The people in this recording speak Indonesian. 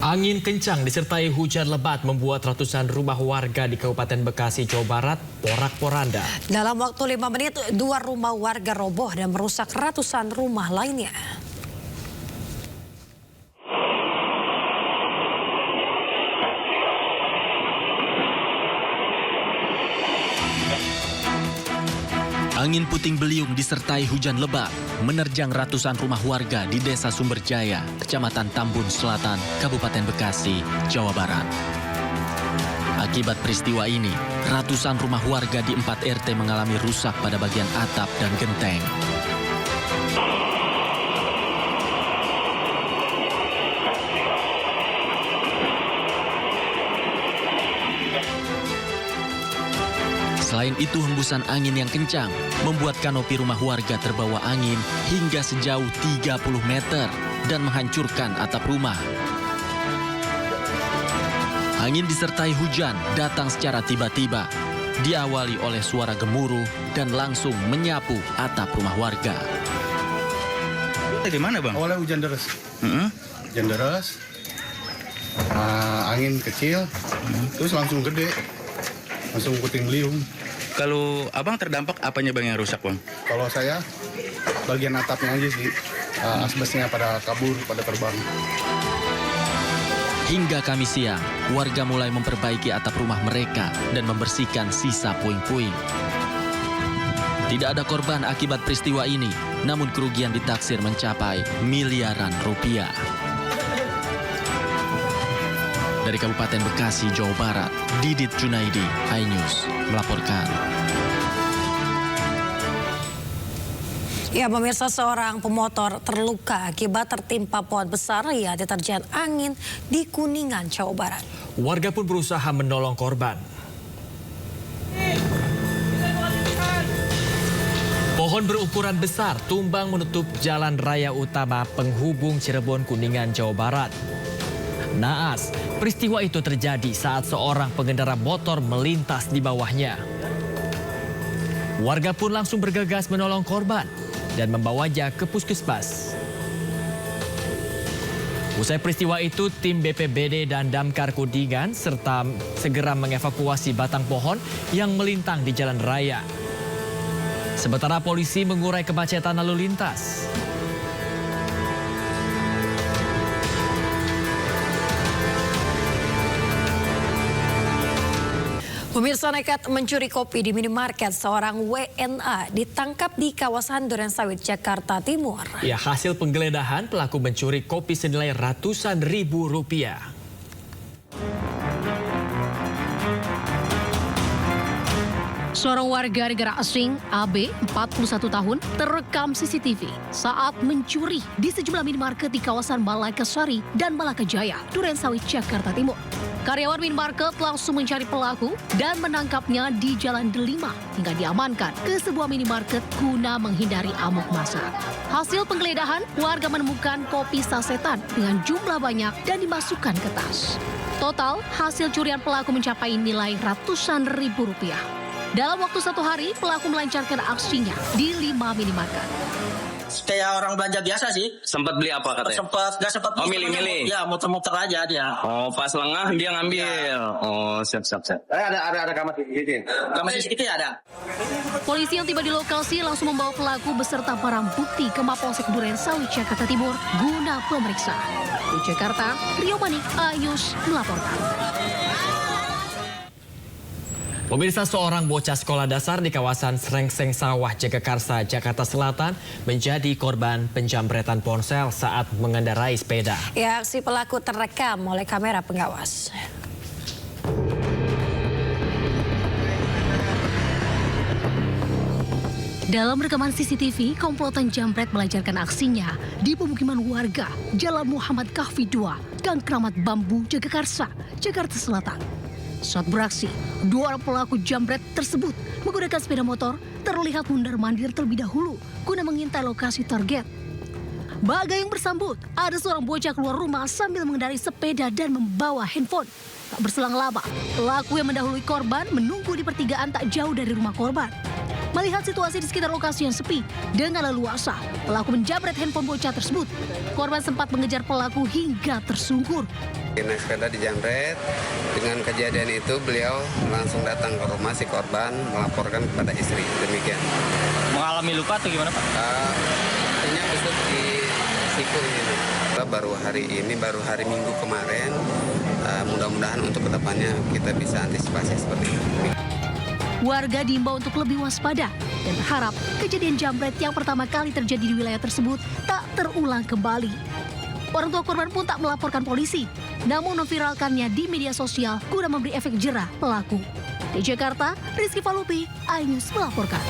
Angin kencang disertai hujan lebat membuat ratusan rumah warga di Kabupaten Bekasi, Jawa Barat porak-poranda. Dalam waktu 5 menit, 2 rumah warga roboh dan merusak ratusan rumah lainnya. Angin puting beliung disertai hujan lebat menerjang ratusan rumah warga di Desa Sumberjaya, Kecamatan Tambun Selatan, Kabupaten Bekasi, Jawa Barat. Akibat peristiwa ini, ratusan rumah warga di 4 RT mengalami rusak pada bagian atap dan genteng. Selain itu, hembusan angin yang kencang membuat kanopi rumah warga terbawa angin hingga sejauh 30 meter dan menghancurkan atap rumah. Angin disertai hujan datang secara tiba-tiba, diawali oleh suara gemuruh dan langsung menyapu atap rumah warga. Gimana, Bang? Awalnya hujan deras. Hujan deras, angin kecil, terus langsung gede, langsung puting beliung. Kalau Abang terdampak, apanya Bang yang rusak, Bang? Kalau saya, bagian atapnya aja sih, asbesnya pada kabur, pada terbang. Hingga Kamis siang, warga mulai memperbaiki atap rumah mereka dan membersihkan sisa puing-puing. Tidak ada korban akibat peristiwa ini, namun kerugian ditaksir mencapai miliaran rupiah. Dari Kabupaten Bekasi, Jawa Barat, Didit Junaidi, iNews melaporkan. Ya, pemirsa, seorang pemotor terluka akibat tertimpa pohon besar yang diterjang angin di Kuningan, Jawa Barat. Warga pun berusaha menolong korban. Pohon berukuran besar tumbang menutup jalan raya utama penghubung Cirebon Kuningan, Jawa Barat. Naas, peristiwa itu terjadi saat seorang pengendara motor melintas di bawahnya. Warga pun langsung bergegas menolong korban dan membawanya ke puskesmas. Usai peristiwa itu, tim BPBD dan Damkar Kuningan serta segera mengevakuasi batang pohon yang melintang di jalan raya. Sementara polisi mengurai kemacetan lalu lintas. Pemirsa, nekat mencuri kopi di minimarket, seorang WNA ditangkap di kawasan Durensawit, Jakarta Timur. Ya, hasil penggeledahan pelaku mencuri kopi senilai ratusan ribu rupiah. Seorang warga negara asing, AB, 41 tahun, terekam CCTV saat mencuri di sejumlah minimarket di kawasan Malakasari dan Malakajaya, Durensawit, Jakarta Timur. Karyawan minimarket langsung mencari pelaku dan menangkapnya di Jalan Delima hingga diamankan ke sebuah minimarket guna menghindari amuk massa. Hasil penggeledahan, warga menemukan kopi sasetan dengan jumlah banyak dan dimasukkan ke tas. Total, hasil curian pelaku mencapai nilai ratusan ribu rupiah. Dalam waktu 1 hari, pelaku melancarkan aksinya di 5 minimarket. Kayak orang belanja biasa sih. Sempat beli apa katanya? Gak sempat. Oh, milih-milih. Ya, muter-muter aja dia. Oh, pas lengah dia ngambil. Ya. Oh, siap. Ada kamar CCTV. Kamar CCTV ada. Polisi yang tiba di lokasi langsung membawa pelaku beserta barang bukti ke Mapolsek Durensawit, Jakarta Timur guna pemeriksaan. Di Jakarta, Rio Manik, iNews melaporkan. Pemirsa, seorang bocah sekolah dasar di kawasan Srengseng Sawah, Jagakarsa, Jakarta Selatan menjadi korban penjamretan ponsel saat mengendarai sepeda. Ya, aksi pelaku terekam oleh kamera pengawas. Dalam rekaman CCTV, komplotan jambret melancarkan aksinya di pemukiman warga Jalan Muhammad Kahfi 2, Gang Keramat Bambu, Jagakarsa, Jakarta Selatan. Saat beraksi, 2 orang pelaku jambret tersebut menggunakan sepeda motor terlihat mundar-mandir terlebih dahulu guna mengintai lokasi target. Bagai yang bersambut, ada seorang bocah keluar rumah sambil mengendarai sepeda dan membawa handphone. Tak berselang lama, pelaku yang mendahului korban menunggu di pertigaan tak jauh dari rumah korban. Melihat situasi di sekitar lokasi yang sepi, dengan leluasa, pelaku menjamret handphone bocah tersebut. Korban sempat mengejar pelaku hingga tersungkur. Naik sepeda dijamret. Dengan kejadian itu beliau langsung datang ke rumah si korban melaporkan kepada istri. Demikian. Mengalami luka atau gimana Pak? Artinya besok di siku ini. Baru hari Minggu kemarin. Mudah-mudahan untuk kedepannya kita bisa antisipasi seperti itu. Warga diimbau untuk lebih waspada dan berharap kejadian jambret yang pertama kali terjadi di wilayah tersebut tak terulang kembali. Orang tua korban pun tak melaporkan polisi, namun memviralkannya di media sosial guna memberi efek jerah pelaku. Di Jakarta, Rizky Falupi, iNews melaporkan.